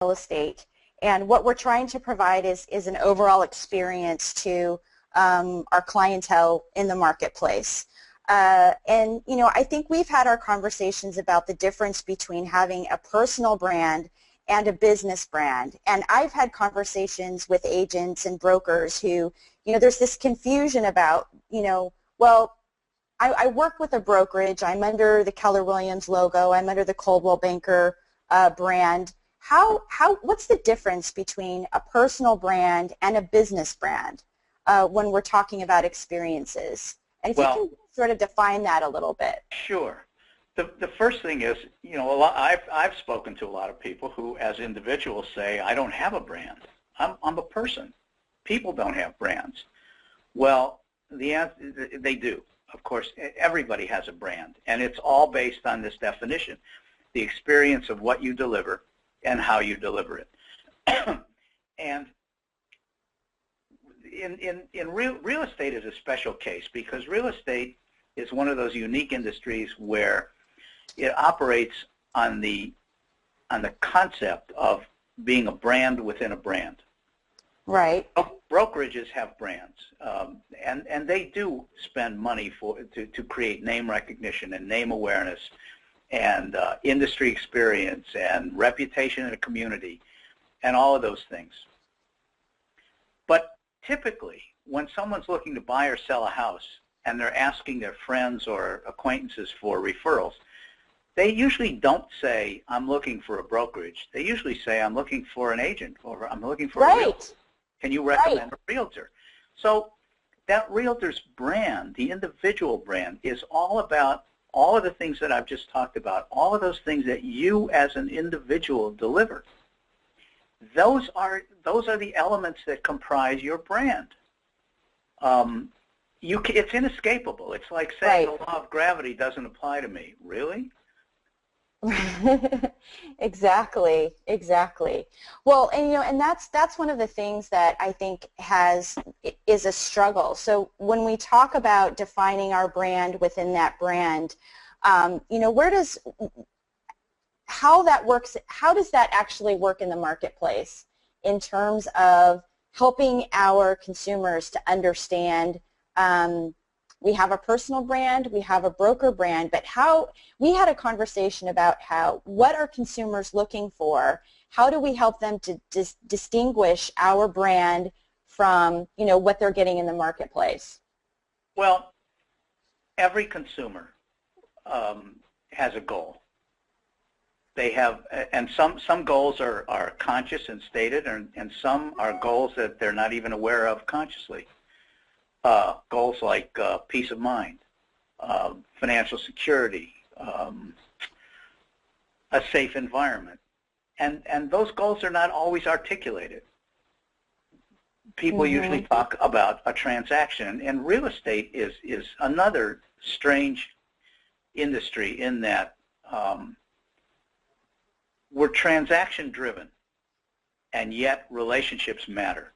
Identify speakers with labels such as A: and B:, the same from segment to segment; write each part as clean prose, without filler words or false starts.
A: real estate. And what we're trying to provide is an overall experience to our clientele in the marketplace. And, you know, I think we've had our conversations about the difference between having a personal brand and a business brand. And I've had conversations with agents and brokers who, you know, there's this confusion about, you know, well, I work with a brokerage. I'm under the Keller Williams logo. I'm under the Coldwell Banker brand. What's the difference between a personal brand and a business brand when we're talking about experiences? And if you can sort of define that a little bit.
B: Sure. The first thing is, you know, I've spoken to a lot of people who, as individuals, say, I don't have a brand. I'm a person. People don't have brands. Well, the answer, they do. Of course, everybody has a brand, and it's all based on this definition, the experience of what you deliver and how you deliver it. And in real estate is a special case because real estate is one of those unique industries where it operates on the concept of being a brand within a brand.
A: Right.
B: Brokerages have brands, and they do spend money to create name recognition and name awareness and industry experience and reputation in a community and all of those things. But typically, when someone's looking to buy or sell a house and they're asking their friends or acquaintances for referrals, they usually don't say, I'm looking for a brokerage. They usually say, I'm looking for an agent or I'm looking for a realtor. Can you recommend a realtor? So that realtor's brand, the individual brand, is all about all of the things that I've just talked about, all of those things that you as an individual deliver. Those are the elements that comprise your brand. It's inescapable. It's like saying the law of gravity doesn't apply to me. Really?
A: Exactly. Well, and you know, and that's one of the things that I think is a struggle. So when we talk about defining our brand within that brand, you know, how that works? How does that actually work in the marketplace in terms of helping our consumers to understand? We have a personal brand, we have a broker brand, but we had a conversation about what are consumers looking for? How do we help them to distinguish our brand from, you know, what they're getting in the marketplace?
B: Well, every consumer has a goal. They have, and some goals are conscious and stated, and some are goals that they're not even aware of consciously. Goals like peace of mind, financial security, a safe environment, and those goals are not always articulated. People usually talk about a transaction, and real estate is another strange industry in that we're transaction driven, and yet relationships matter.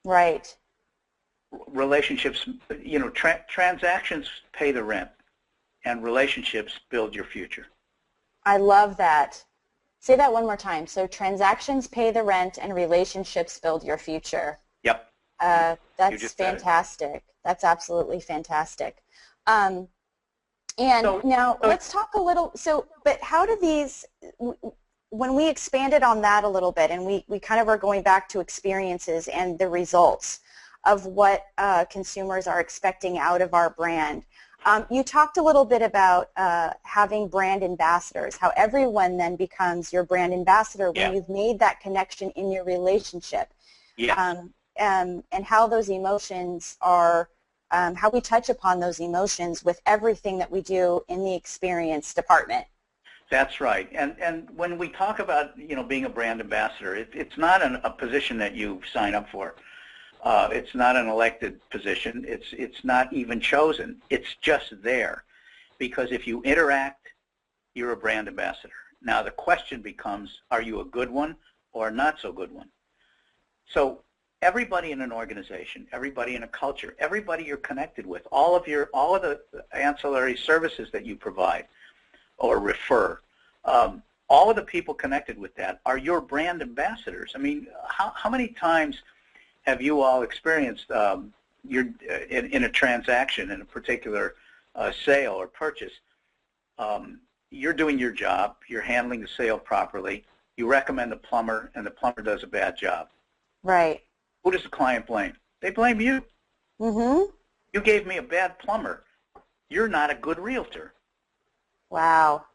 A: Right.
B: Relationships, you know, transactions pay the rent, and relationships build your future.
A: I love that. Say that one more time. So transactions pay the rent, and relationships build your future.
B: Yep.
A: That's fantastic. That's absolutely fantastic. And now let's talk a little. But how do these? When we expanded on that a little bit, and we kind of are going back to experiences and the results of what consumers are expecting out of our brand. You talked a little bit about having brand ambassadors, how everyone then becomes your brand ambassador when you've made that connection in your relationship.
B: Yeah.
A: And how those emotions are, how we touch upon those emotions with everything that we do in the experience department.
B: That's right. And when we talk about, you know, being a brand ambassador, it's not a position that you sign up for. It's not an elected position. It's not even chosen. It's just there. Because if you interact, you're a brand ambassador. Now the question becomes, are you a good one or a not so good one? So everybody in an organization, everybody in a culture, everybody you're connected with, all of the ancillary services that you provide or refer, all of the people connected with that are your brand ambassadors. I mean, how many times have you all experienced in a transaction, in a particular sale or purchase, you're doing your job, you're handling the sale properly, you recommend a plumber, and the plumber does a bad job.
A: Right.
B: Who does the client blame? They blame you.
A: Mm-hmm.
B: You gave me a bad plumber. You're not a good realtor.
A: Wow.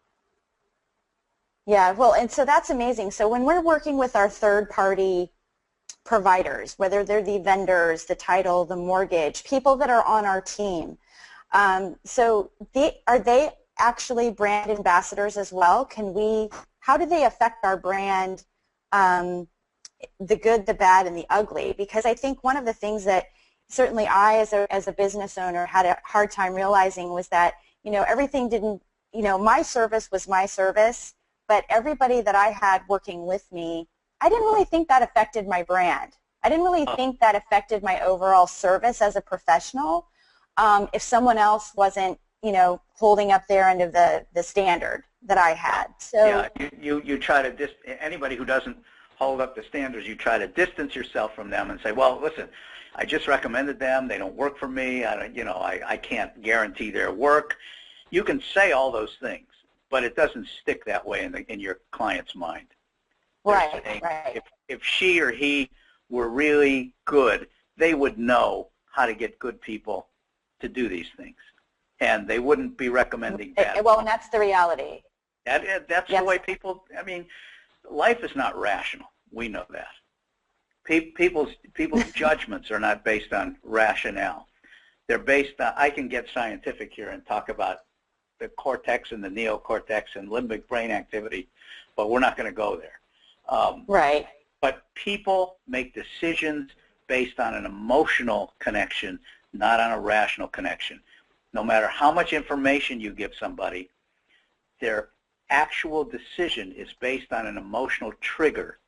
A: Yeah, well, and so that's amazing. So when we're working with our third-party providers, whether they're the vendors, the title, the mortgage, people that are on our team, are they actually brand ambassadors as well? How do they affect our brand, the good, the bad, and the ugly? Because I think one of the things that certainly I, as a business owner, had a hard time realizing was that, everything didn't, my service was my service, but everybody that I had working with me, I didn't really think that affected my brand. I didn't really think that affected my overall service as a professional if someone else wasn't, holding up their end of the standard that I had. So
B: yeah, you try to anybody who doesn't hold up the standards, you try to distance yourself from them and say, well, listen, I just recommended them. They don't work for me. I can't guarantee their work. You can say all those things, but it doesn't stick that way in your client's mind.
A: Right,
B: saying,
A: right.
B: If she or he were really good, they would know how to get good people to do these things, and they wouldn't be recommending bad.
A: Well, and that's the reality.
B: That's
A: Yes.
B: the way people. I mean, life is not rational. We know that. People's judgments are not based on rationale. They're based on. I can get scientific here and talk about the cortex and the neocortex and limbic brain activity, but we're not going to go there.
A: Right.
B: But people make decisions based on an emotional connection, not on a rational connection. No matter how much information you give somebody, their actual decision is based on an emotional trigger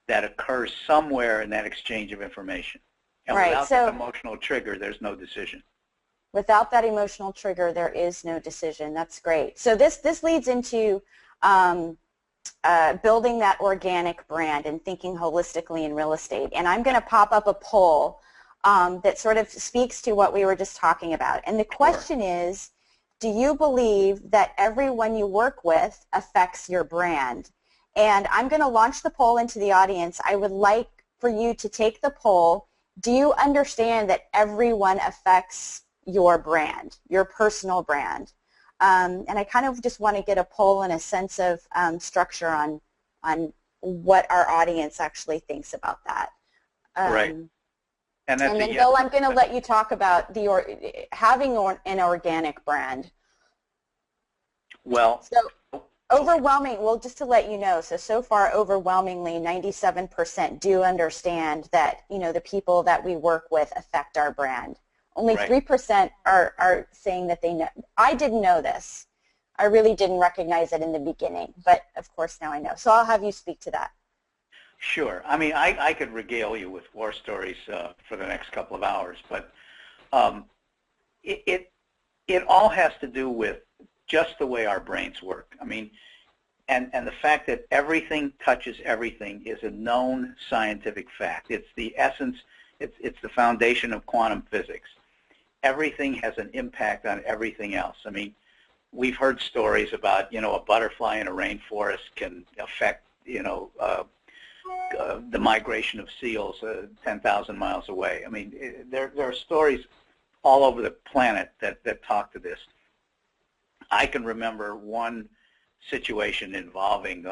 B: that occurs somewhere in that exchange of information. And
A: right.
B: Without that emotional trigger, there's no decision.
A: Without that emotional trigger, there is no decision. That's great. So this leads into building that organic brand and thinking holistically in real estate. And I'm going to pop up a poll that sort of speaks to what we were just talking about. And the question is, do you believe that everyone you work with affects your brand? And I'm going to launch the poll into the audience. I would like for you to take the poll. Do you understand that everyone affects your brand, your personal brand? And I kind of just want to get a poll and a sense of structure on what our audience actually thinks about that.
B: Right.
A: And then, Bill, I'm going to let you talk about having an organic brand.
B: Well,
A: so overwhelming. Well, just to let you know, so far, overwhelmingly, 97% do understand that the people that we work with affect our brand. Only 3% are saying that they know. I didn't know this. I really didn't recognize it in the beginning, but of course now I know. So I'll have you speak to that.
B: Sure. I mean, I could regale you with war stories for the next couple of hours, but it all has to do with just the way our brains work. I mean, and the fact that everything touches everything is a known scientific fact. It's the essence. It's the foundation of quantum physics. Everything has an impact on everything else. I mean, we've heard stories about, a butterfly in a rainforest can affect, the migration of seals 10,000 miles away. I mean, there are stories all over the planet that talk to this. I can remember one situation involving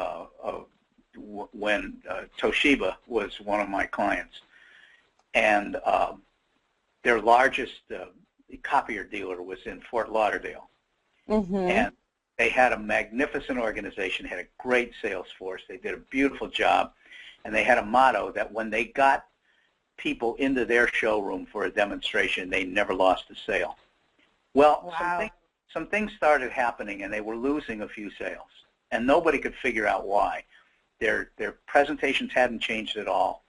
B: when Toshiba was one of my clients, and their largest copier dealer was in Fort Lauderdale.
A: Mm-hmm.
B: And they had a magnificent organization, had a great sales force. They did a beautiful job, and they had a motto that when they got people into their showroom for a demonstration, they never lost a sale. Well,
A: wow.
B: some things started happening, and they were losing a few sales, and nobody could figure out why. Their presentations hadn't changed at all.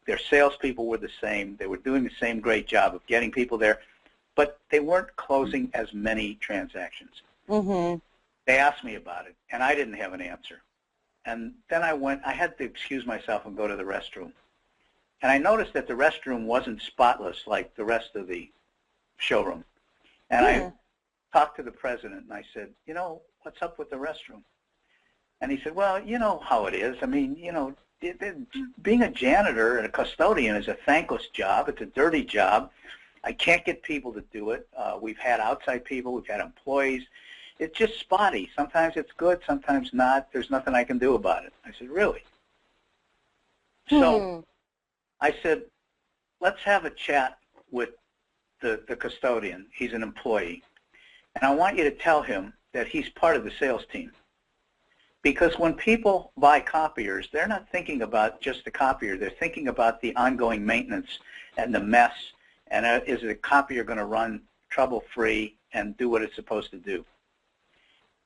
B: Their salespeople were the same. They were doing the same great job of getting people there, but they weren't closing as many transactions.
A: Mm-hmm.
B: They asked me about it, and I didn't have an answer. And then I had to excuse myself and go to the restroom. And I noticed that the restroom wasn't spotless like the rest of the showroom. And I talked to the president, and I said, what's up with the restroom? And he said, well, you know how it is. I mean, being a janitor and a custodian is a thankless job. It's a dirty job. I can't get people to do it. We've had outside people. We've had employees. It's just spotty. Sometimes it's good, sometimes not. There's nothing I can do about it. I said, really? So I said, let's have a chat with the custodian. He's an employee. And I want you to tell him that he's part of the sales team. Because when people buy copiers, they're not thinking about just the copier. They're thinking about the ongoing maintenance and the mess, and is the copier going to run trouble-free and do what it's supposed to do.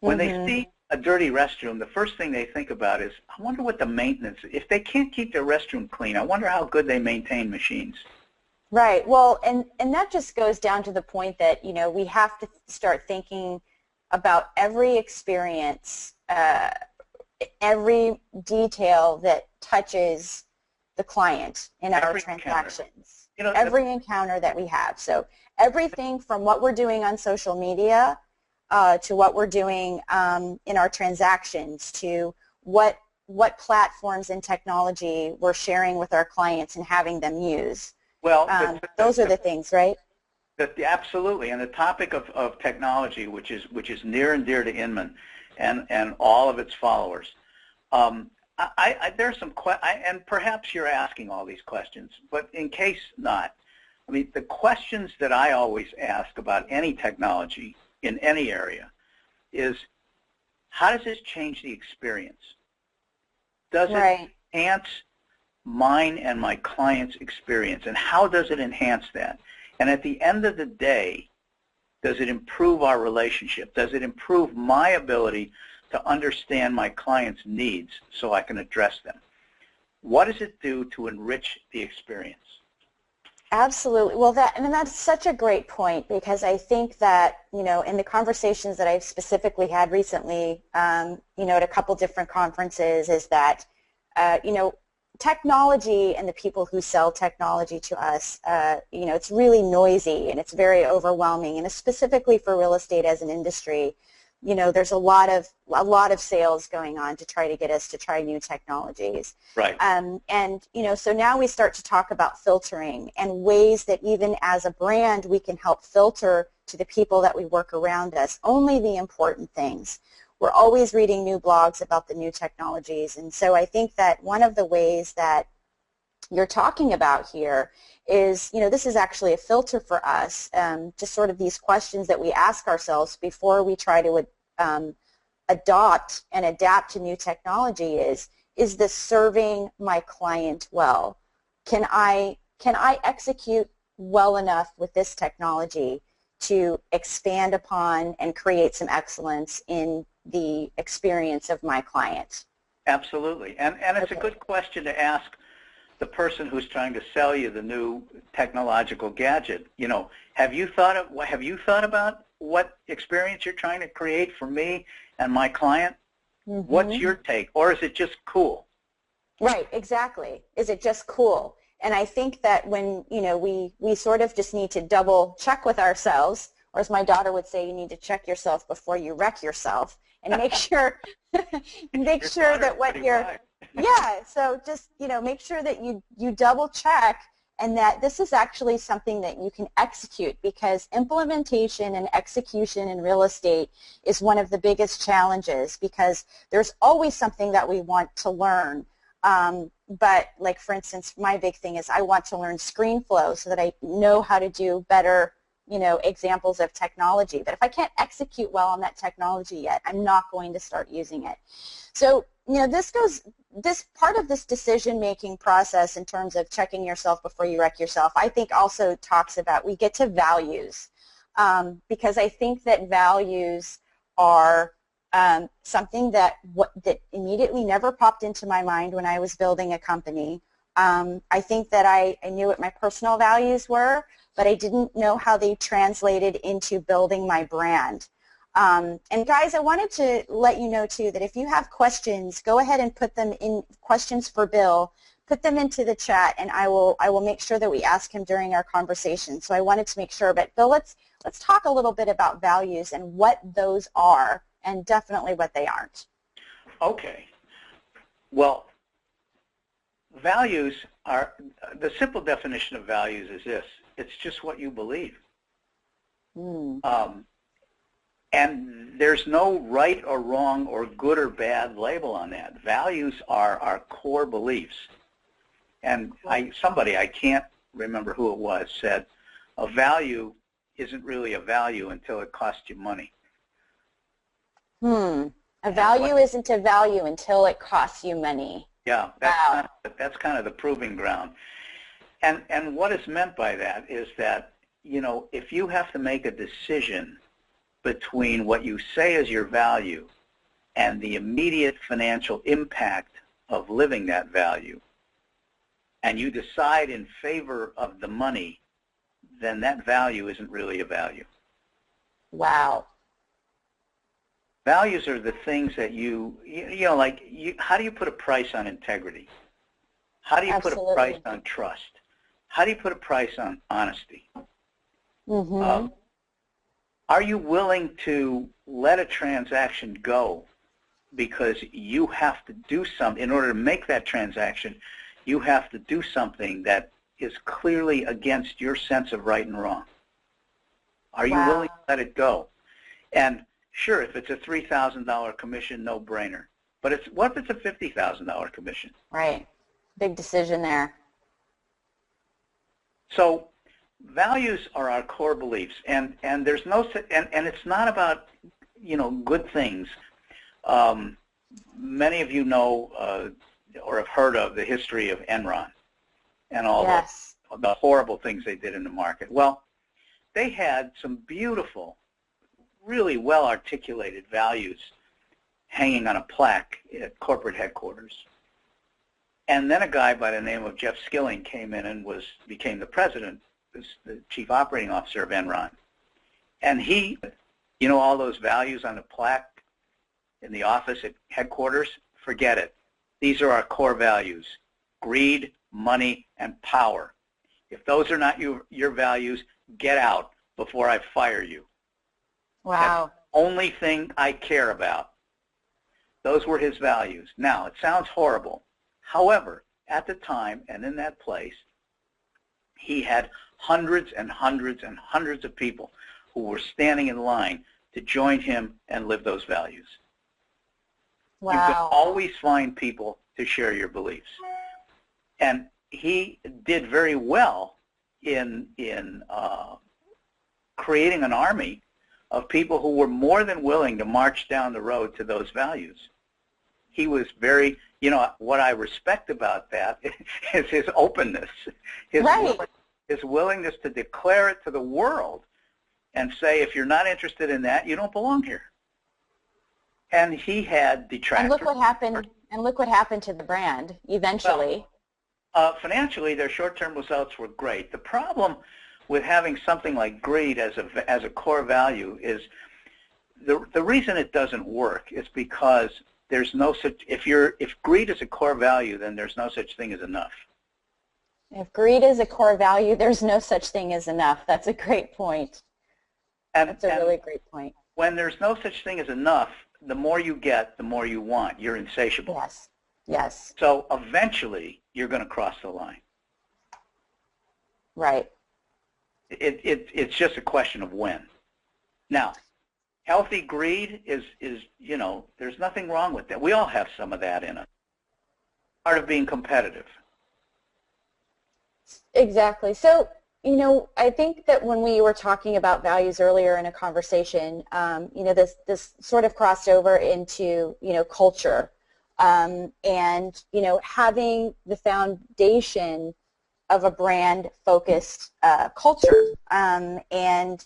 B: When they see a dirty restroom, the first thing they think about is, I wonder what the maintenance is. If they can't keep their restroom clean, I wonder how good they maintain machines.
A: Right. Well, and that just goes down to the point that, we have to start thinking about every experience, every detail that touches the client in our transactions, every encounter that we have. So everything from what we're doing on social media to what we're doing in our transactions, to what platforms and technology we're sharing with our clients and having them use.
B: Well,
A: those are the things, right?
B: Absolutely, and the topic of technology, which is near and dear to Inman and all of its followers. There's some and perhaps you're asking all these questions, but in case not, I mean, the questions that I always ask about any technology in any area is, how does this change the experience? Does it enhance mine and my client's experience, and how does it enhance that? And at the end of the day, does it improve our relationship? Does it improve my ability to understand my client's needs so I can address them? What does it do to enrich the experience?
A: Absolutely. Well, that's such a great point, because I think that, in the conversations that I've specifically had recently, at a couple different conferences, is that, technology and the people who sell technology to us, it's really noisy and it's very overwhelming, and specifically for real estate as an industry, there's a lot of sales going on to try to get us to try new technologies.
B: Right.
A: So now we start to talk about filtering and ways that even as a brand we can help filter to the people that we work around us only the important things. We're always reading new blogs about the new technologies, and so I think that one of the ways that you're talking about here is, this is actually a filter for us, just sort of these questions that we ask ourselves before we try to adopt and adapt to new technology is this serving my client well? Can I execute well enough with this technology to expand upon and create some excellence in the experience of my client?
B: Absolutely, and it's a good question to ask the person who's trying to sell you the new technological gadget. Have you thought about what experience you're trying to create for me and my client? What's your take, or is it just cool?
A: Right, exactly. Is it just cool? And I think that when we sort of just need to double check with ourselves, or as my daughter would say, you need to check yourself before you wreck yourself, and make sure that what you're so just make sure that you double check, and that this is actually something that you can execute, because implementation and execution in real estate is one of the biggest challenges, because there's always something that we want to learn. But like, for instance, my big thing is I want to learn ScreenFlow so that I know how to do better examples of technology. But if I can't execute well on that technology yet, I'm not going to start using it. So, this part of this decision-making process in terms of checking yourself before you wreck yourself, I think also talks about, we get to values, because I think that values are something that immediately never popped into my mind when I was building a company. I think that I knew what my personal values were, but I didn't know how they translated into building my brand. And guys, I wanted to let you know too that if you have questions, go ahead and put them in, questions for Bill, put them into the chat, and I will make sure that we ask him during our conversation. So I wanted to make sure. But Bill, let's talk a little bit about values and what those are, and definitely what they aren't.
B: Okay. Well, values are, the simple definition of values is this: it's just what you believe. And there's no right or wrong or good or bad label on that. Values are our core beliefs. And somebody, I can't remember who it was, said, a value isn't really a value until it costs you money.
A: A value isn't a value until it costs you money.
B: Yeah, that's kind of the proving ground. And what is meant by that is that, you know, if you have to make a decision between what you say is your value and the immediate financial impact of living that value, and you decide in favor of the money, then that value isn't really a value.
A: Wow.
B: Values are the things that you know, like, how do you put a price on integrity? How do you put a price on trust? How do you put a price on honesty? Are you willing to let a transaction go because you have to do something? In order to make that transaction, you have to do something that is clearly against your sense of right and wrong. Are you willing to let it go? And sure, if it's a $3,000 commission, no brainer. But what if it's a $50,000 commission?
A: Right. Big decision there.
B: So values are our core beliefs, and there's no, and it's not about, you know, good things. Many of you know or have heard of the history of Enron and all the horrible things they did in the market. Well, they had some beautiful, really well-articulated values hanging on a plaque at corporate headquarters. And then a guy by the name of Jeff Skilling came in and became the president, the chief operating officer of Enron. And he, you know, all those values on the plaque in the office at headquarters, forget it. These are our core values: greed, money, and power. If those are not your values, get out before I fire you.
A: Wow.
B: That's the only thing I care about. Those were his values. Now, it sounds horrible. However, at the time and in that place, he had hundreds and hundreds and hundreds of people who were standing in line to join him and live those values.
A: Wow.
B: You can always find people to share your beliefs. And he did very well in creating an army of people who were more than willing to march down the road to those values. He was very, you know, what I respect about that is his openness, his willingness to declare it to the world and say, if you're not interested in that, you don't belong here. And he had detractors.
A: And look what happened. And look what happened to the brand eventually.
B: Well, financially, their short-term results were great. The problem with having something like greed as a core value is the reason it doesn't work is because there's no such, if greed is a core value, then there's no such thing as enough.
A: If greed is a core value, there's no such thing as enough. That's a great point. That's a really great point.
B: When there's no such thing as enough, the more you get, the more you want. You're insatiable.
A: Yes. Yes.
B: So eventually, you're going to cross the line.
A: Right.
B: It's just a question of when. Now, healthy greed is, you know, there's nothing wrong with that. We all have some of that in us. Part of being competitive.
A: Exactly. So, you know, I think that when we were talking about values earlier in a conversation, you know, this sort of crossed over into, you know, culture, and, you know, having the foundation of a brand-focused culture, and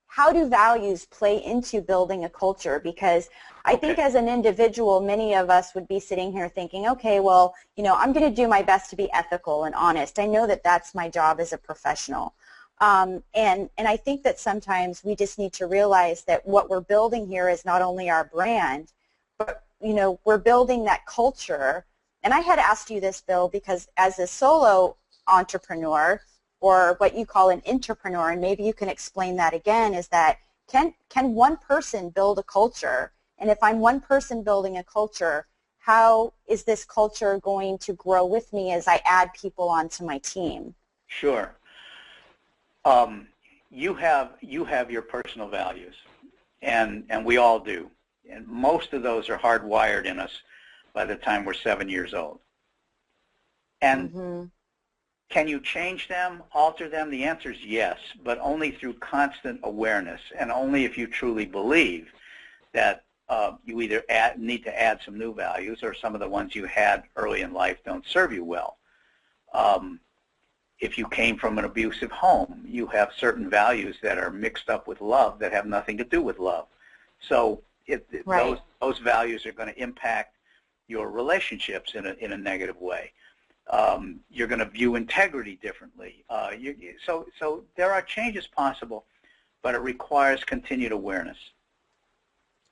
A: how do values play into building a culture? Because I think as an individual, many of us would be sitting here thinking, okay, well, you know, I'm going to do my best to be ethical and honest. I know that that's my job as a professional. And I think that sometimes we just need to realize that what we're building here is not only our brand, but we're building that culture. And I had asked you this, Bill, because as a solo entrepreneur, or what you call an entrepreneur, and maybe you can explain that again, is that can one person build a culture? And if I'm one person building a culture, how is this culture going to grow with me as I add people onto my team?
B: Sure. You have your personal values, and we all do. And most of those are hardwired in us by the time we're 7 years old. And can you change them, alter them? The answer is yes, but only through constant awareness, and only if you truly believe that you either need to add some new values, or some of the ones you had early in life don't serve you well. If you came from an abusive home, you have certain values that are mixed up with love that have nothing to do with love. So
A: Right.
B: those values are going to impact your relationships in a negative way. You're going to view integrity differently. So there are changes possible, but it requires continued awareness.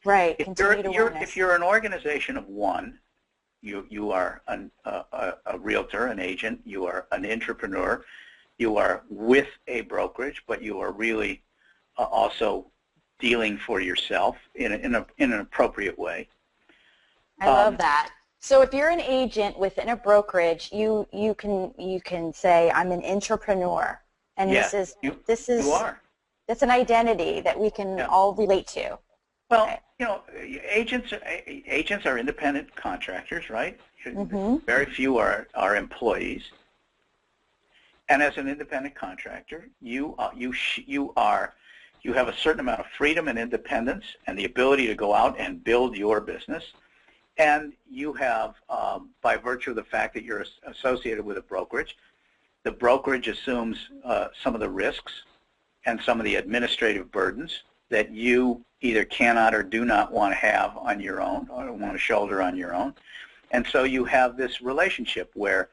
A: Right.
B: If
A: Continued awareness.
B: if you're an organization of one, you are a realtor, an agent, you are an entrepreneur, you are with a brokerage, but you are really also dealing for yourself in an appropriate way.
A: I love that. So if you're an agent within a brokerage, you can say I'm an entrepreneur, and
B: Yes, you are.
A: that's an identity that we can all relate to.
B: Well,
A: Okay.
B: agents are independent contractors, right? Very few are employees. And as an independent contractor, you have a certain amount of freedom and independence, and the ability to go out and build your business. And you have, by virtue of the fact that you're associated with a brokerage, the brokerage assumes some of the risks and some of the administrative burdens that you either cannot or do not want to have on your own, or want to shoulder on your own. And so you have this relationship where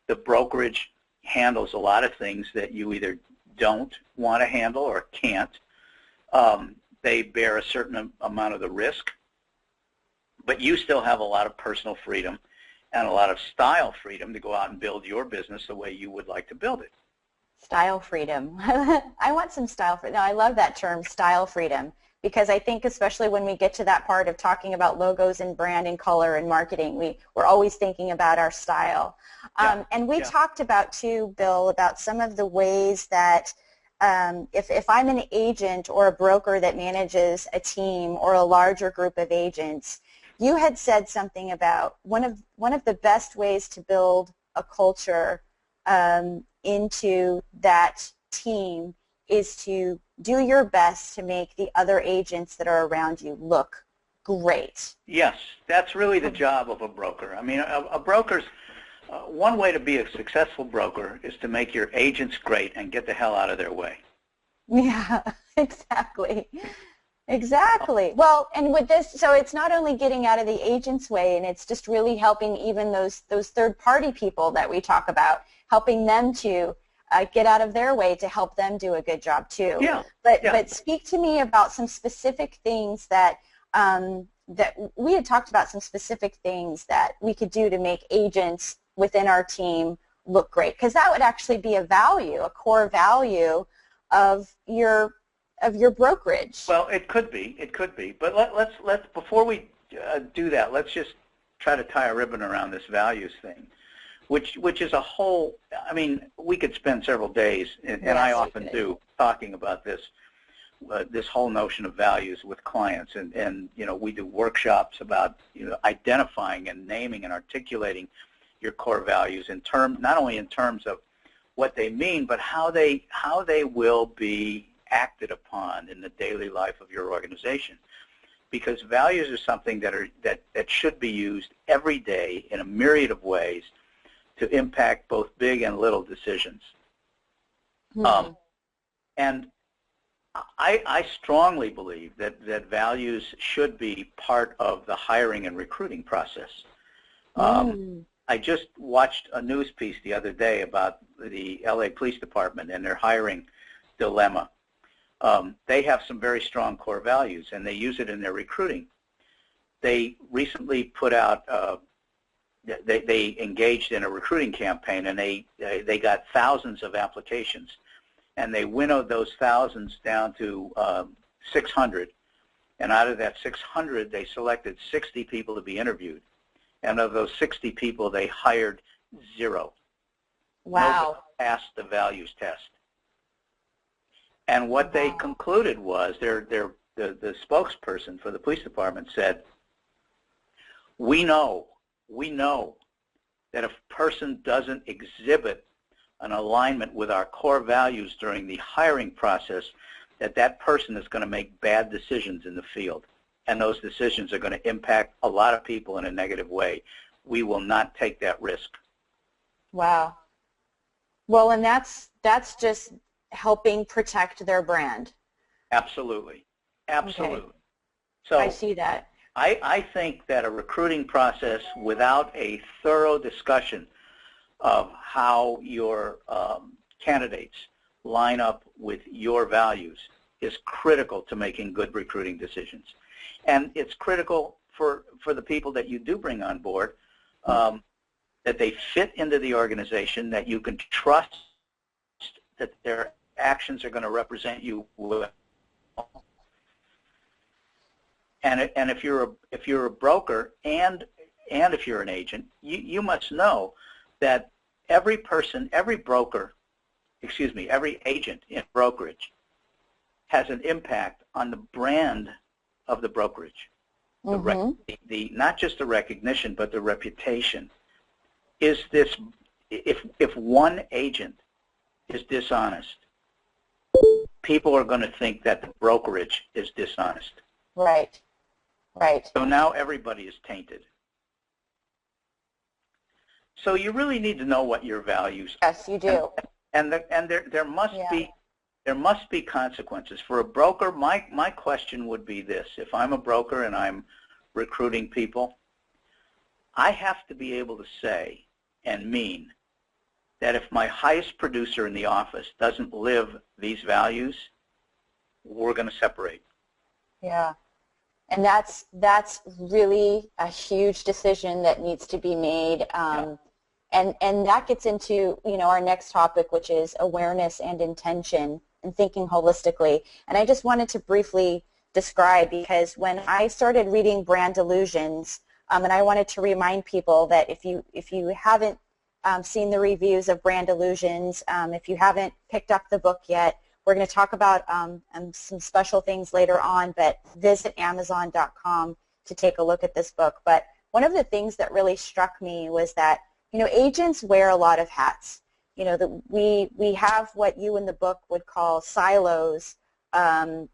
B: the brokerage handles a lot of things that you either don't want to handle or can't. They bear a certain amount of the risk, but you still have a lot of personal freedom and a lot of style freedom to go out and build your business the way you would like to build it.
A: Style freedom. I want some style freedom. No, I love that term, style freedom, because I think especially when we get to that part of talking about logos and brand and color and marketing, we're always thinking about our style. And we talked about, too, Bill, about some of the ways that if I'm an agent or a broker that manages a team or a larger group of agents, you had said something about one of the best ways to build a culture into that team is to do your best to make the other agents that are around you look great.
B: Yes, that's really the job of a broker. I mean, a broker's one way to be a successful broker is to make your agents great and get the hell out of their way.
A: Yeah, exactly. Exactly. Well, and with this, so it's not only getting out of the agent's way, and it's just really helping even those third-party people that we talk about, helping them to get out of their way to help them do a good job too.
B: Yeah.
A: But speak to me about some specific things that that we had talked about, some specific things that we could do to make agents within our team look great, because that would actually be a value, a core value of your brokerage.
B: Well, it could be. But let's before we do that, let's just try to tie a ribbon around this values thing, which is a whole. I mean, we could spend several days, and I often do, talking about this whole notion of values with clients, and we do workshops about identifying and naming and articulating your core values not only in terms of what they mean, but how they will be acted upon in the daily life of your organization. Because values are something that should be used every day in a myriad of ways to impact both big and little decisions. And I strongly believe that values should be part of the hiring and recruiting process. I just watched a news piece the other day about the LA Police Department, and they're hiring dilemma. They have some very strong core values, and they use it in their recruiting. They recently put out, they engaged in a recruiting campaign, and they got thousands of applications, and they winnowed those thousands down to 600. And out of that 600, they selected 60 people to be interviewed. And of those 60 people, they hired 0.
A: Wow.
B: Nobody passed the values test. And what they concluded was, the spokesperson for the police department said, we know that if a person doesn't exhibit an alignment with our core values during the hiring process, that person is going to make bad decisions in the field, and those decisions are going to impact a lot of people in a negative way. We will not take that risk.
A: Wow. Well, and that's just helping protect their brand.
B: Absolutely. Absolutely.
A: Okay.
B: So
A: I see that.
B: I think that a recruiting process without a thorough discussion of how your candidates line up with your values is critical to making good recruiting decisions. And it's critical for the people that you do bring on board, that they fit into the organization, that you can trust that their actions are going to represent you well. And if you're a broker and if you're an agent, you must know that every agent in brokerage has an impact on the brand of the brokerage. Not just the recognition, but the reputation. If one agent is dishonest, people are going to think that the brokerage is dishonest.
A: Right. Right.
B: So now everybody is tainted. So you really need to know what your values are.
A: Yes, you do.
B: And there must be consequences. For a broker, my question would be this. If I'm a broker and I'm recruiting people, I have to be able to say and mean that if my highest producer in the office doesn't live these values, we're going to separate.
A: Yeah. And that's really a huge decision that needs to be made. And that gets into, our next topic, which is awareness and intention and thinking holistically. And I just wanted to briefly describe, because when I started reading Brand Delusions, and I wanted to remind people that if you haven't seen the reviews of Brand Delusions, if you haven't picked up the book yet, we're going to talk about some special things later on, but visit Amazon.com to take a look at this book. But one of the things that really struck me was that, agents wear a lot of hats. We have what you in the book would call silos and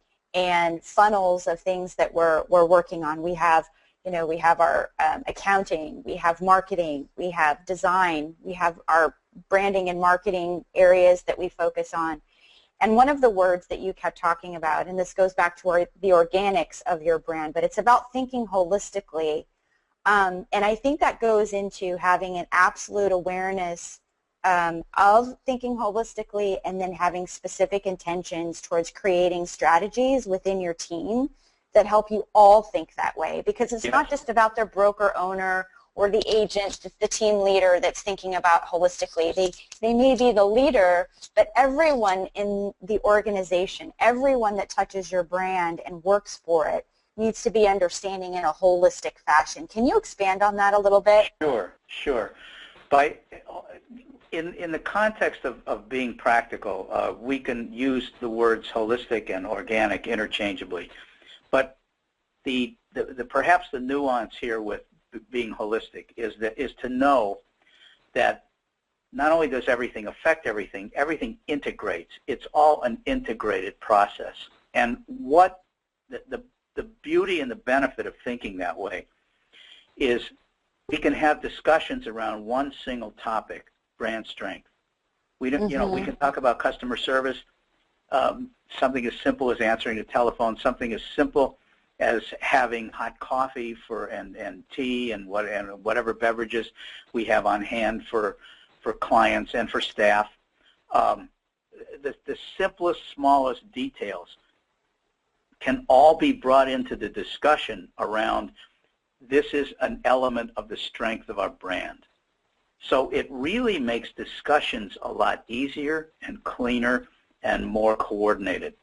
A: funnels of things that we're working on. We have our accounting, we have marketing, we have design, we have our branding and marketing areas that we focus on. And one of the words that you kept talking about, and this goes back to the organics of your brand, but it's about thinking holistically. And I think that goes into having an absolute awareness of thinking holistically, and then having specific intentions towards creating strategies within your team that help you all think that way. Because it's not just about their broker owner or the agent, the team leader that's thinking about holistically. They may be the leader, but everyone in the organization, everyone that touches your brand and works for it, needs to be understanding in a holistic fashion. Can you expand on that a little bit?
B: Sure. In the context of being practical, we can use the words holistic and organic interchangeably. But perhaps the nuance here with being holistic is to know that not only does everything affect everything, everything integrates. It's all an integrated process. And what the beauty and the benefit of thinking that way is we can have discussions around one single topic, brand strength. We don't, we can talk about customer service, something as simple as answering the telephone, something as simple as having hot coffee and tea and whatever beverages we have on hand for clients and for staff. the simplest, smallest details can all be brought into the discussion around this is an element of the strength of our brand. So it really makes discussions a lot easier and cleaner and more coordinated.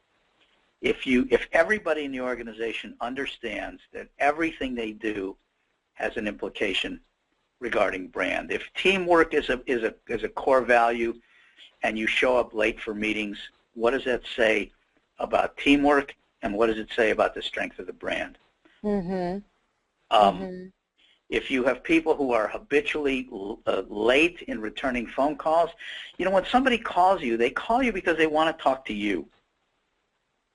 B: If everybody in the organization understands that everything they do has an implication regarding brand, if teamwork is a core value and you show up late for meetings, what does that say about teamwork and what does it say about the strength of the brand?
A: Mm-hmm.
B: If you have people who are habitually late in returning phone calls, you know, when somebody calls you, they call you because they want to talk to you.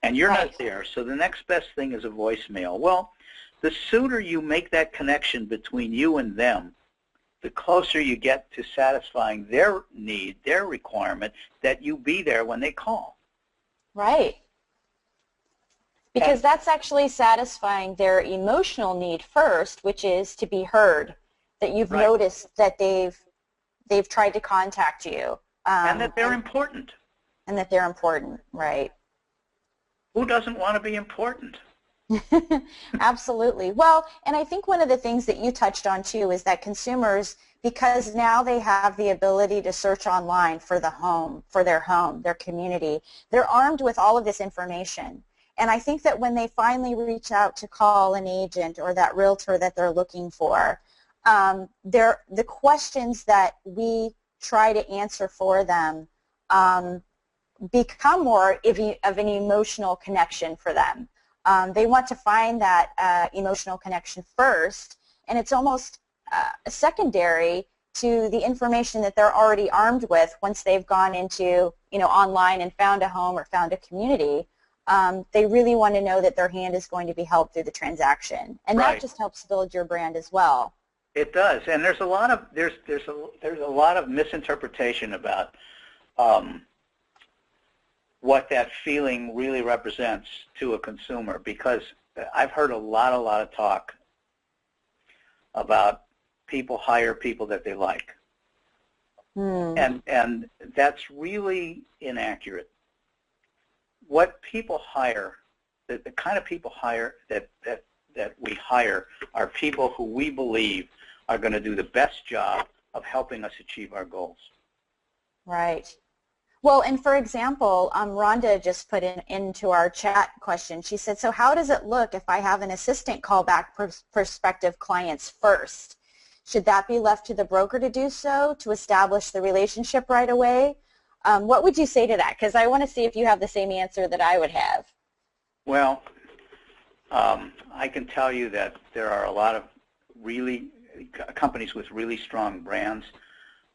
B: And you're
A: Right.
B: not there, so the next best thing is a voicemail. Well, the sooner you make that connection between you and them, the closer you get to satisfying their need, their requirement, that you be there when they call.
A: Right. Because that's actually satisfying their emotional need first, which is to be heard, that you've
B: Right.
A: noticed that they've tried to contact you.
B: And that they're important.
A: And that they're important, right.
B: Who doesn't want to be important?
A: Absolutely. Well, and I think one of the things that you touched on too is that consumers, because now they have the ability to search online for the home, for their home, their community, they're armed with all of this information. And I think that when they finally reach out to call an agent or that realtor that they're looking for, the questions that we try to answer for them become more of an emotional connection for them. They want to find that emotional connection first, and it's almost secondary to the information that they're already armed with once they've gone into, you know, online and found a home or found a community. They really want to know that their hand is going to be held through the transaction, and
B: Right.
A: that just helps build your brand as well.
B: It does, and there's a lot of misinterpretation about what that feeling really represents to a consumer, because I've heard a lot of talk about people hire people that they like, and that's really inaccurate. What people hire, the kind of people that we hire are people who we believe are going to do the best job of helping us achieve our goals.
A: Right. Well, and for example, Rhonda just put into our chat question. She said, so how does it look if I have an assistant call back prospective clients first? Should that be left to the broker to do so to establish the relationship right away? What would you say to that? Because I want to see if you have the same answer that I would have.
B: Well, I can tell you that there are a lot of really companies with really strong brands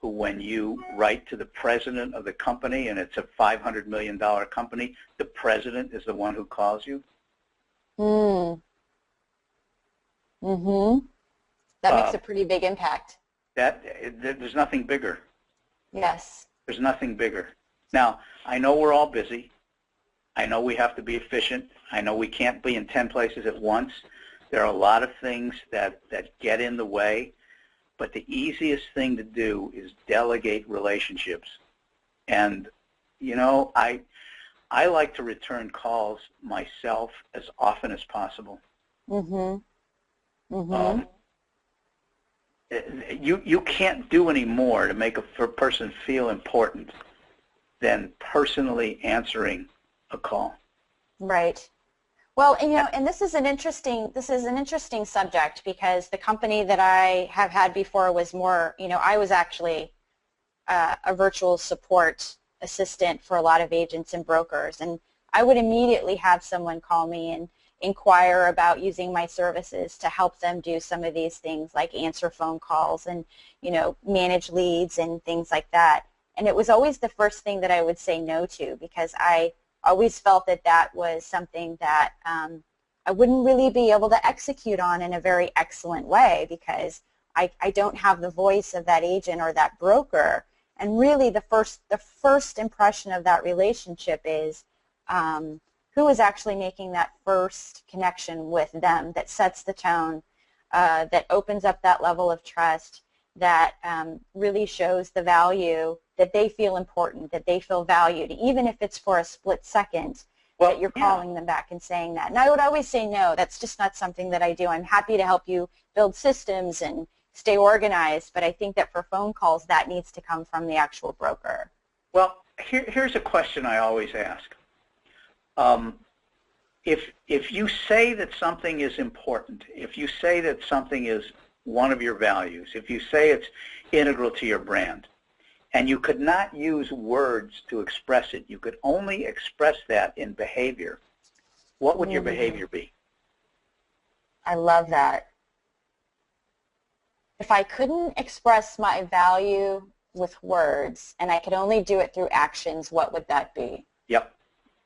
B: who, when you write to the president of the company, and it's a $500 million company, the president is the one who calls you.
A: That makes a pretty big impact.
B: There's nothing bigger.
A: Yes.
B: There's nothing bigger. Now, I know we're all busy. I know we have to be efficient. I know we can't be in 10 places at once. There are a lot of things that get in the way, but the easiest thing to do is delegate relationships. And, you know, I like to return calls myself as often as possible. You can't do any more to make a person feel important than personally answering a call.
A: Right. Well, and, you know, and this is an interesting subject, because the company that I have had before was more, you know, I was actually a virtual support assistant for a lot of agents and brokers, and I would immediately have someone call me and inquire about using my services to help them do some of these things, like answer phone calls and, you know, manage leads and things like that. And it was always the first thing that I would say no to, because I always felt that that was something that I wouldn't really be able to execute on in a very excellent way, because I don't have the voice of that agent or that broker. And really the first impression of that relationship is who is actually making that first connection with them that sets the tone, that opens up that level of trust, that really shows the value that they feel important, that they feel valued, even if it's for a split second,
B: Well,
A: that you're
B: yeah.
A: calling them back and saying that. And I would always say, no, that's just not something that I do. I'm happy to help you build systems and stay organized, but I think that for phone calls, that needs to come from the actual broker.
B: Well, here's a question I always ask. If you say that something is important, if you say that something is one of your values, if you say it's integral to your brand, and you could not use words to express it, you could only express that in behavior, what would your behavior be?
A: I love that. If I couldn't express my value with words and I could only do it through actions, what would that be?
B: Yep.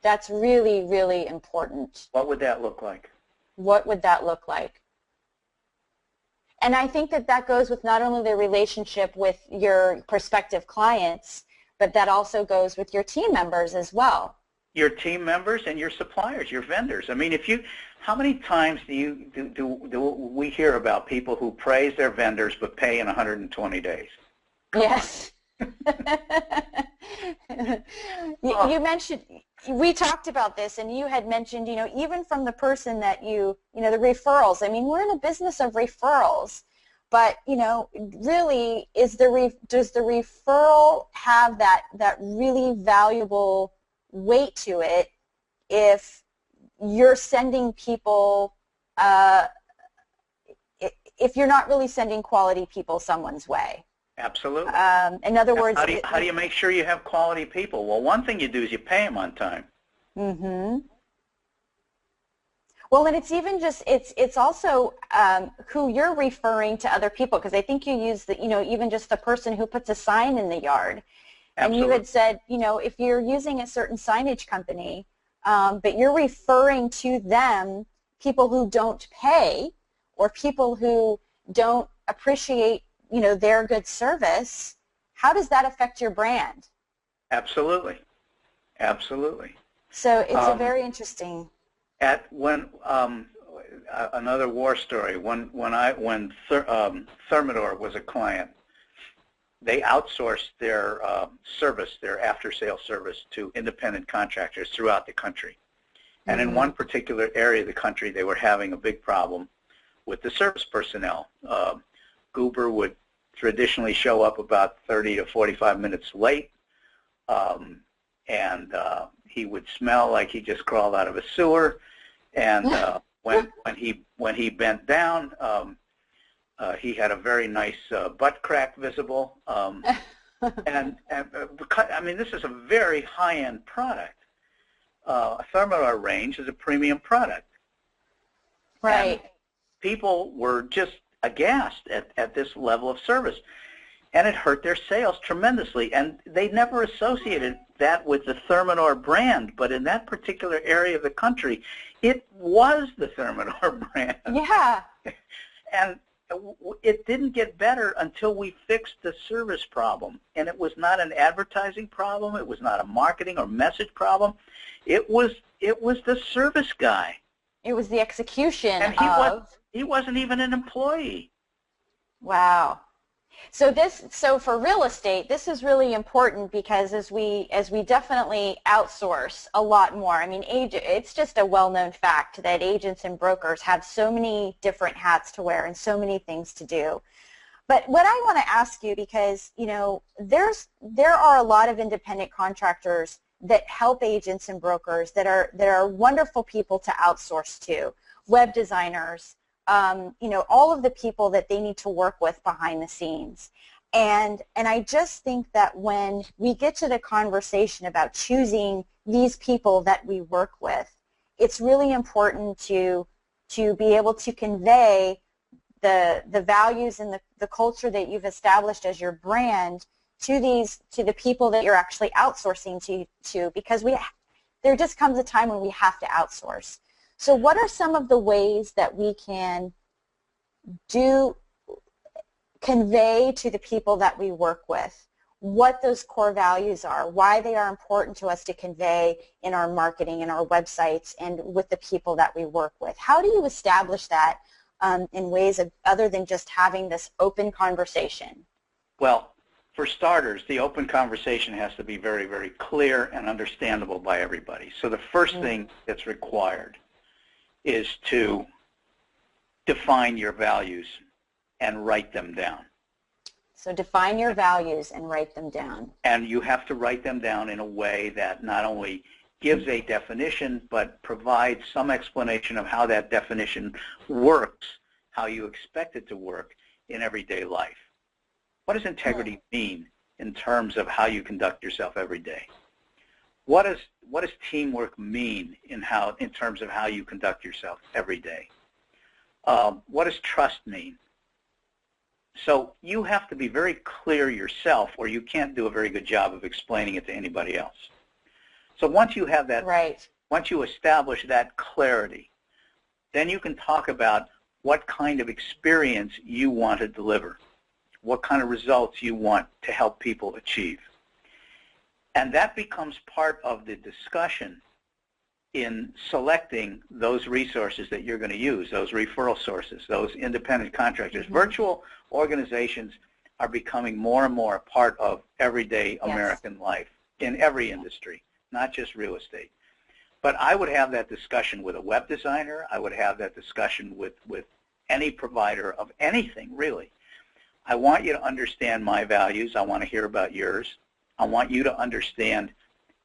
A: That's really, really important.
B: What would that look like?
A: What would that look like? And I think that that goes with not only the relationship with your prospective clients, but that also goes with your team members as well.
B: Your team members and your suppliers, your vendors. I mean, how many times do we hear about people who praise their vendors but pay in 120 days?
A: Yes. You mentioned, we talked about this, and you had mentioned, even from the person that the referrals. I mean, we're in a business of referrals, but, really, does the referral have that really valuable weight to it if you're sending people, if you're not really sending quality people someone's way?
B: Absolutely.
A: In other words,
B: how do you make sure you have quality people? Well, one thing you do is you pay them on time.
A: Mm-hmm. Well, and it's even just it's also who you're referring to other people, because I think you use even just the person who puts a sign in the yard.
B: Absolutely.
A: And you had said, if you're using a certain signage company, but you're referring to them people who don't pay or people who don't appreciate their good service, how does that affect your brand?
B: Absolutely. Absolutely.
A: So it's a very interesting.
B: Another war story. When Thermador was a client, they outsourced their service, their after-sale service, to independent contractors throughout the country. And in one particular area of the country, they were having a big problem with the service personnel. Goober would traditionally show up about 30 to 45 minutes late, and he would smell like he just crawled out of a sewer. And when he bent down, he had a very nice butt crack visible. And I mean, this is a very high-end product. A Thermador range is a premium product.
A: Right.
B: And people were just aghast at this level of service, and it hurt their sales tremendously, and they never associated that with the Thermador brand, but in that particular area of the country, it was the Thermador brand.
A: Yeah.
B: And it didn't get better until we fixed the service problem, and it was not an advertising problem, it was not a marketing or message problem, it was the service guy.
A: It was the execution
B: and he wasn't even an employee.
A: Wow. So for real estate, this is really important, because as we definitely outsource a lot more. I mean, it's just a well-known fact that agents and brokers have so many different hats to wear and so many things to do. But what I want to ask you, because there are a lot of independent contractors that help agents and brokers that are wonderful people to outsource to, web designers, all of the people that they need to work with behind the scenes. And I just think that when we get to the conversation about choosing these people that we work with, it's really important to be able to convey the values and the culture that you've established as your brand to the people that you're actually outsourcing to, because there just comes a time when we have to outsource. So what are some of the ways that we can convey to the people that we work with what those core values are, why they are important to us to convey in our marketing and our websites and with the people that we work with? How do you establish that in ways other than just having this open conversation?
B: Well, For starters, the open conversation has to be very, very clear and understandable by everybody. So the first thing that's required is to define your values and write them down.
A: So define your values and write them down.
B: And you have to write them down in a way that not only gives a definition, but provides some explanation of how that definition works, how you expect it to work in everyday life. What does integrity mean in terms of how you conduct yourself every day? What does teamwork mean in terms of how you conduct yourself every day? What does trust mean? So you have to be very clear yourself, or you can't do a very good job of explaining it to anybody else. So once you have that, once you establish that clarity, then you can talk about what kind of experience you want to deliver, what kind of results you want to help people achieve. And that becomes part of the discussion in selecting those resources that you're going to use, those referral sources, those independent contractors. Virtual organizations are becoming more and more a part of everyday American life in every industry, not just real estate. But I would have that discussion with a web designer. I would have that discussion with any provider of anything, really. I want you to understand my values. I want to hear about yours. I want you to understand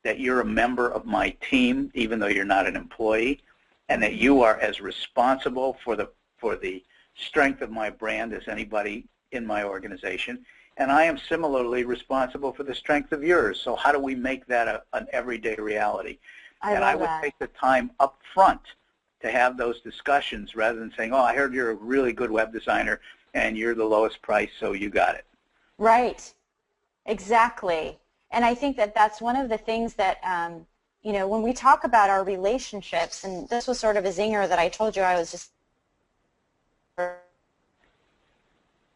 B: that you're a member of my team, even though you're not an employee, and that you are as responsible for the strength of my brand as anybody in my organization. And I am similarly responsible for the strength of yours. So how do we make that an everyday reality? I would take the time up front to have those discussions rather than saying, oh, I heard you're a really good web designer and you're the lowest price, so you got it.
A: Right. Exactly. And I think that that's one of the things that, you know, when we talk about our relationships, and this was sort of a zinger that I told you I was just...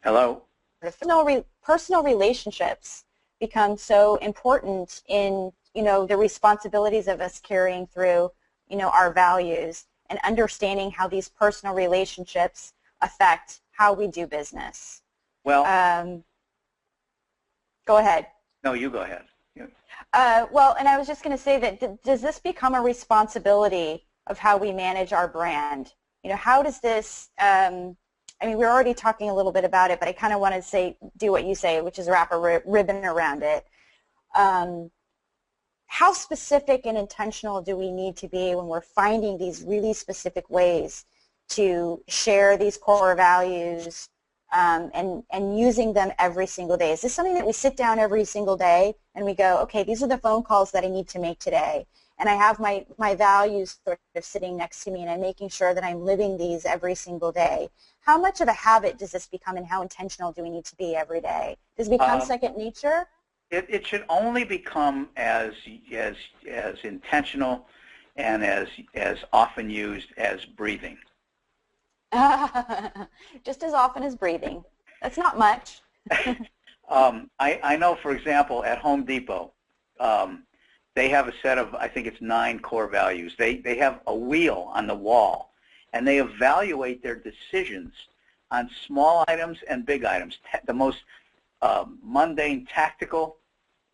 B: Hello?
A: Personal relationships become so important in, you know, the responsibilities of us carrying through, you know, our values and understanding how these personal relationships affect how we do business.
B: Well,
A: go ahead.
B: No, you go ahead.
A: Well, and I was just going to say that does this become a responsibility of how we manage our brand? You know, how does this, I mean, we're already talking a little bit about it, but I kind of want to say, do what you say, which is wrap a ribbon around it. How specific and intentional do we need to be when we're finding these really specific ways to share these core values and using them every single day? Is this something that we sit down every single day and we go, okay, these are the phone calls that I need to make today, and I have my values sort of sitting next to me, and I'm making sure that I'm living these every single day? How much of a habit does this become, and how intentional do we need to be every day? Does it become second nature?
B: It should only become as intentional and as often used as breathing.
A: Just as often as breathing. That's not much.
B: I know, for example, at Home Depot, they have a set of, I think it's 9 core values. They have a wheel on the wall, and they evaluate their decisions on small items and big items, the most mundane tactical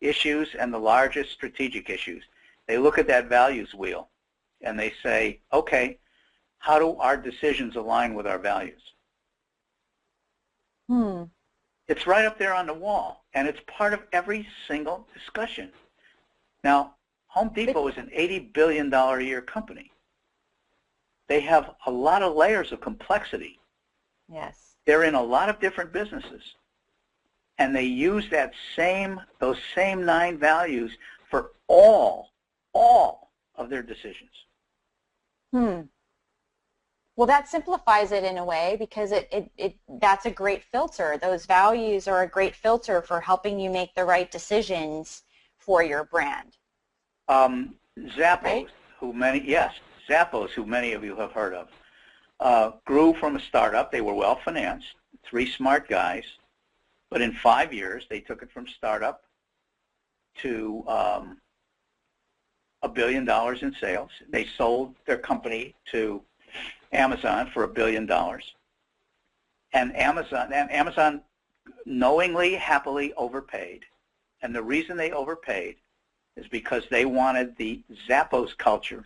B: issues and the largest strategic issues. They look at that values wheel, and they say, okay, how do our decisions align with our values? It's right up there on the wall, and it's part of every single discussion. Now, Home Depot is an $80 billion a year company. They have a lot of layers of complexity.
A: Yes.
B: They're in a lot of different businesses, and they use those same 9 values for all of their decisions.
A: Well, that simplifies it in a way, because that's a great filter. Those values are a great filter for helping you make the right decisions for your brand.
B: Zappos,
A: right?
B: Zappos, who many of you have heard of, grew from a startup. They were well financed, 3 smart guys, but in 5 years they took it from startup to $1 billion in sales. They sold their company to Amazon for $1 billion, and Amazon knowingly, happily overpaid. And the reason they overpaid is because they wanted the Zappos culture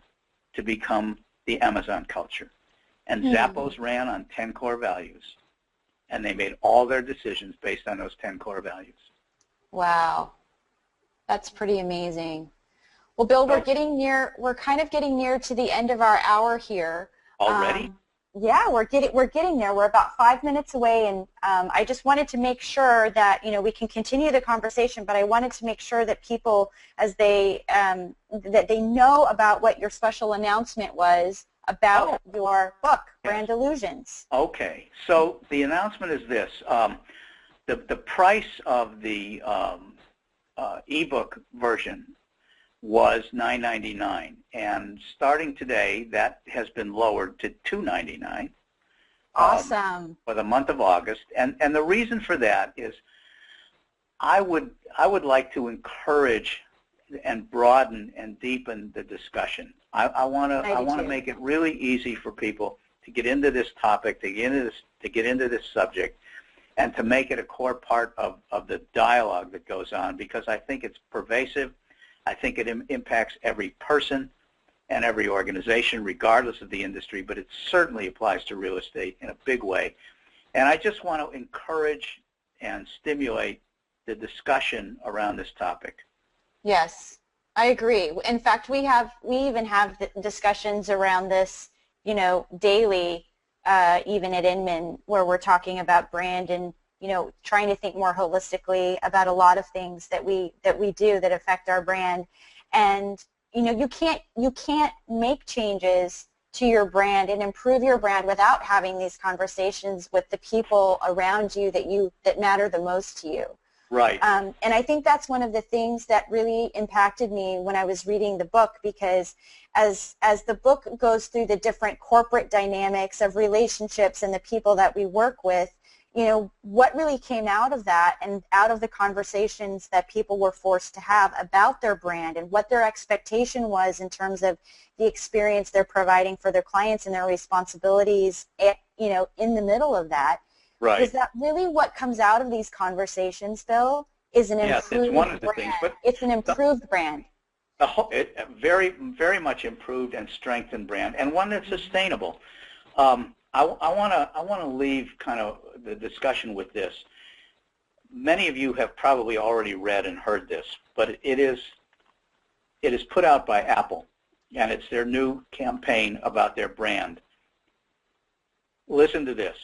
B: to become the Amazon culture. And Zappos ran on 10 core values. And they made all their decisions based on those 10 core values.
A: Wow. That's pretty amazing. Well, Bill, we're kind of getting near to the end of our hour here.
B: Already?
A: Yeah, we're getting there. We're about 5 minutes away, and I just wanted to make sure that we can continue the conversation. But I wanted to make sure that people, as they know about what your special announcement was about your book, Brand Delusions.
B: Okay, so the announcement is this: the price of the ebook version was $9.99, and starting today, that has been lowered to $2.99.
A: Awesome.
B: For the month of August, and the reason for that is, I would like to encourage and broaden and deepen the discussion. I want to make it really easy for people to get into this topic, to get into this subject, and to make it a core part of the dialogue that goes on, because I think it's pervasive. I think it impacts every person and every organization, regardless of the industry, but it certainly applies to real estate in a big way. And I just want to encourage and stimulate the discussion around this topic.
A: Yes, I agree. In fact, we even have discussions around this, daily, even at Inman, where we're talking about brand and trying to think more holistically about a lot of things that we do that affect our brand. And you can't make changes to your brand and improve your brand without having these conversations with the people around you that matter the most to you.
B: Right.
A: And I think that's one of the things that really impacted me when I was reading the book, because as the book goes through the different corporate dynamics of relationships and the people that we work with, what really came out of that and out of the conversations that people were forced to have about their brand and what their expectation was in terms of the experience they're providing for their clients and their responsibilities, in the middle of that.
B: Right.
A: Is that really what comes out of these conversations, Bill? Is an improved
B: it's one of the
A: brand.
B: things, but
A: it's an improved brand.
B: Very, very much improved and strengthened brand, and one that's sustainable. I want to leave kind of the discussion with this. Many of you have probably already read and heard this, but it is put out by Apple, and it's their new campaign about their brand. Listen to this.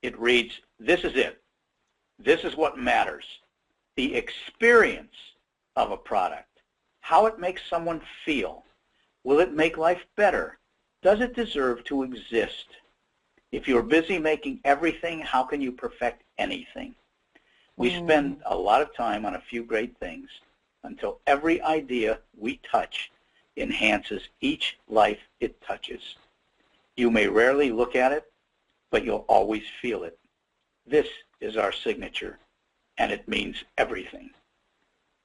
B: It reads, "This is it. This is what matters. The experience of a product. How it makes someone feel. Will it make life better? Does it deserve to exist? If you're busy making everything, how can you perfect anything? We spend a lot of time on a few great things until every idea we touch enhances each life it touches. You may rarely look at it, but you'll always feel it. This is our signature, and it means everything."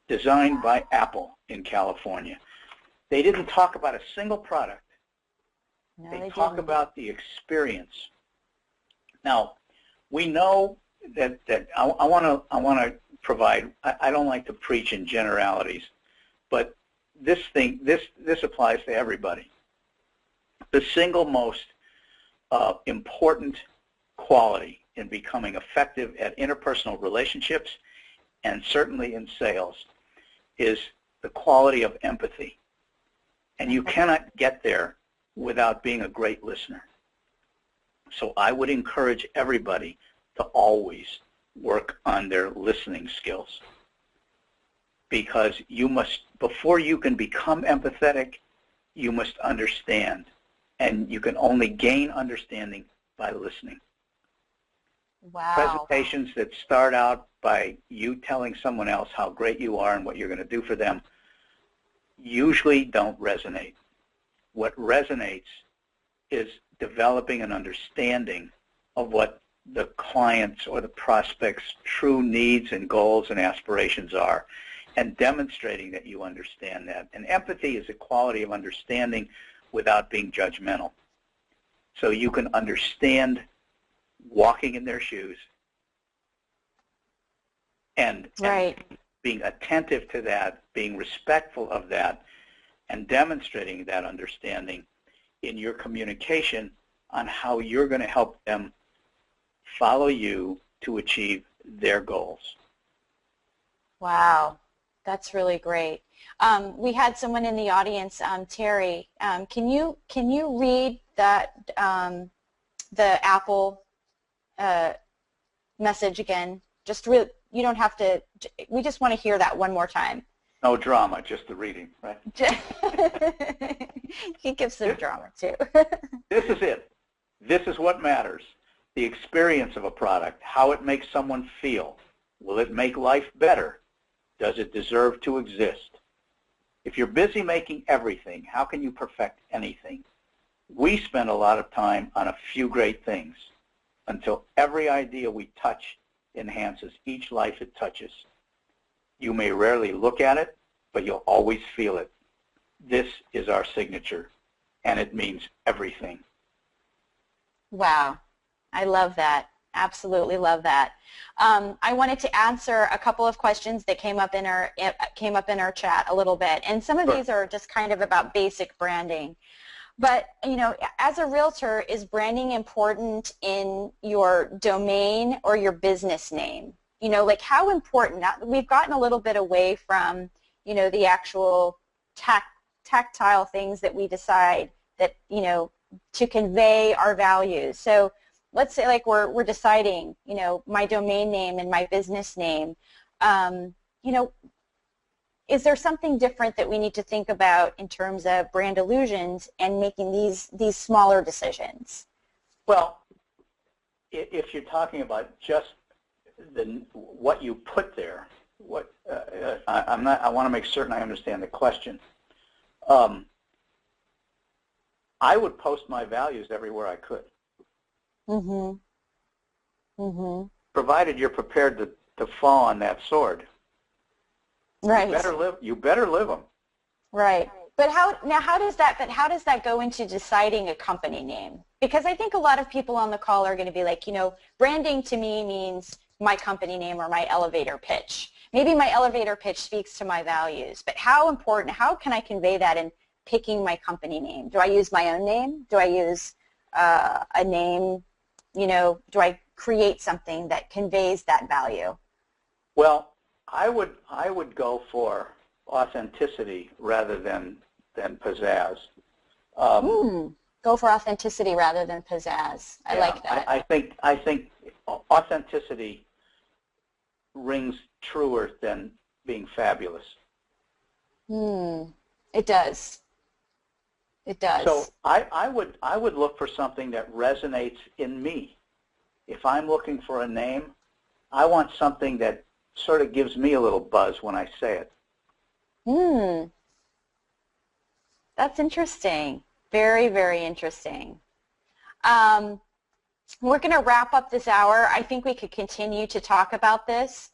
B: Designed by Apple in California. They didn't talk about a single product.
A: No,
B: they
A: didn't.
B: talk about the experience. Now, we know that I want to provide. I don't like to preach in generalities, but this applies to everybody. The single most important quality in becoming effective at interpersonal relationships, and certainly in sales, is the quality of empathy. And you cannot get there without being a great listener. So I would encourage everybody to always work on their listening skills, because you must, before you can become empathetic, you must understand, and you can only gain understanding by listening.
A: Wow.
B: Presentations that start out by you telling someone else how great you are and what you're going to do for them usually don't resonate. What resonates is developing an understanding of what the client's or the prospect's true needs and goals and aspirations are, and demonstrating that you understand that. And empathy is a quality of understanding without being judgmental. So you can understand walking in their shoes and
A: Right.
B: being attentive to that, being respectful of that, and demonstrating that understanding in your communication on how you're going to help them follow you to achieve their goals.
A: Wow, that's really great. We had someone in the audience, Terry. Can you read that the Apple message again? Just really, you don't have to. We just want to hear that one more time.
B: No drama, just the reading, right?
A: He gives some drama too.
B: This is it. This is what matters. The experience of a product, how it makes someone feel. Will it make life better? Does it deserve to exist? If you're busy making everything, how can you perfect anything? We spend a lot of time on a few great things until every idea we touch enhances each life it touches. You may rarely look at it, but you'll always feel it. This is our signature, and it means everything.
A: Wow, I love that. Absolutely love that. I wanted to answer a couple of questions that came up in our chat a little bit, and some of these are just kind of about basic branding. But you know, as a realtor, is branding important in your domain or your business name? You know, like how important? Now, we've gotten a little bit away from, you know, the actual tactile things that we decide that, you know, to convey our values. So let's say like we're deciding, you know, my domain name and my business name. You know, is there something different that we need to think about in terms of brand illusions and making these smaller decisions?
B: Well, if you're talking about just what you put there, I want to make certain I understand the question. I would post my values everywhere I could.
A: Mm-hmm. Mm-hmm.
B: Provided you're prepared to fall on that sword.
A: Right.
B: You better live them.
A: Right. But how does that go into deciding a company name? Because I think a lot of people on the call are going to be like, you know, branding to me means my company name or my elevator pitch. Maybe my elevator pitch speaks to my values, but how can I convey that in picking my company name? Do I use my own name? Do I use a name, you know, do I create something that conveys that value?
B: Well, I would go for authenticity rather than pizzazz.
A: Go for authenticity rather than pizzazz. I like that.
B: I think authenticity rings truer than being fabulous.
A: It does. It does.
B: So I would look for something that resonates in me. If I'm looking for a name, I want something that sort of gives me a little buzz when I say it.
A: That's interesting. Very, very interesting. We're going to wrap up this hour. I think we could continue to talk about this.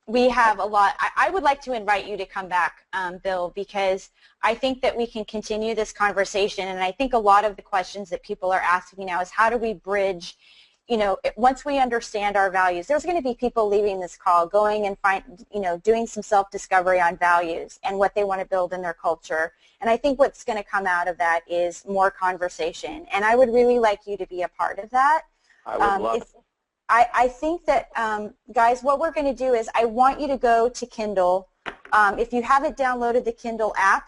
A: We have a lot. I would like to invite you to come back, Bill, because I think that we can continue this conversation, and I think a lot of the questions that people are asking now is how do we bridge, you know, once we understand our values. There's going to be people leaving this call going and doing some self-discovery on values and what they want to build in their culture. And I think what's going to come out of that is more conversation. And I would really like you to be a part of that.
B: I would love it.
A: I think that, guys, what we're going to do is I want you to go to Kindle. If you haven't downloaded the Kindle app,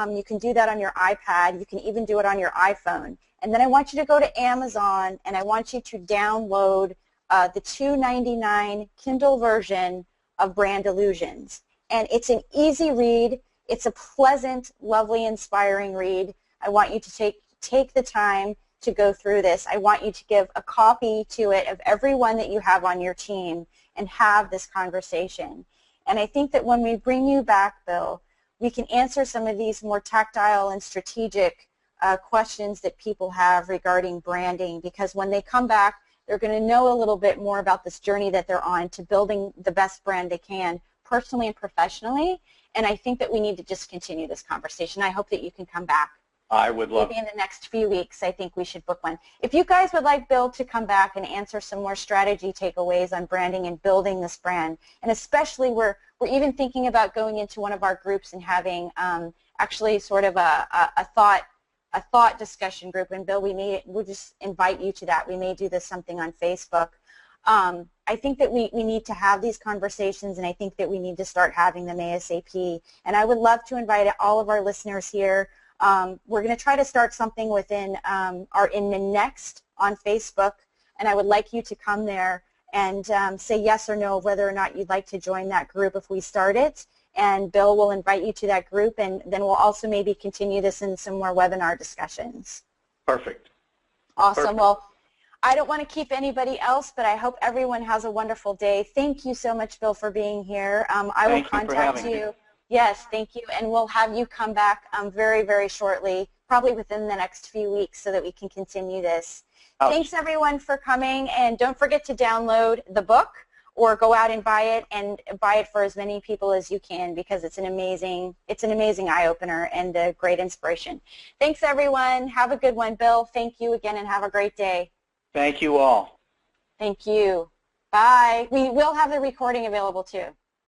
A: you can do that on your iPad. You can even do it on your iPhone. And then I want you to go to Amazon, and I want you to download the $2.99 Kindle version of Brand Illusions. And it's an easy read. It's a pleasant, lovely, inspiring read. I want you to take the time to go through this. I want you to give a copy to it of everyone that you have on your team and have this conversation. And I think that when we bring you back, Bill, we can answer some of these more tactile and strategic questions that people have regarding branding, because when they come back, they're going to know a little bit more about this journey that they're on to building the best brand they can personally and professionally. And I think that we need to just continue this conversation. I hope that you can come back.
B: I would love
A: maybe in the next few weeks. I think we should book one. If you guys would like Bill to come back and answer some more strategy takeaways on branding and building this brand, and especially we're even thinking about going into one of our groups and having actually sort of a thought discussion group. And Bill, we'll just invite you to that. We may do this something on Facebook. I think that we need to have these conversations, and I think that we need to start having them ASAP. And I would love to invite all of our listeners here. We're going to try to start something within our Inman Next on Facebook, and I would like you to come there and say yes or no whether or not you'd like to join that group if we start it. And Bill will invite you to that group, and then we'll also maybe continue this in some more webinar discussions.
B: Perfect.
A: Awesome.
B: Perfect.
A: Well, I don't want to keep anybody else, but I hope everyone has a wonderful day. Thank you so much, Bill, for being here. I will contact you. Yes, thank you, and we'll have you come back very, very shortly, probably within the next few weeks so that we can continue this. Thanks, everyone, for coming, and don't forget to download the book or go out and buy it for as many people as you can, because it's an amazing eye-opener and a great inspiration. Thanks, everyone. Have a good one. Bill, thank you again, and have a great day.
B: Thank you all.
A: Thank you. Bye. We will have the recording available, too.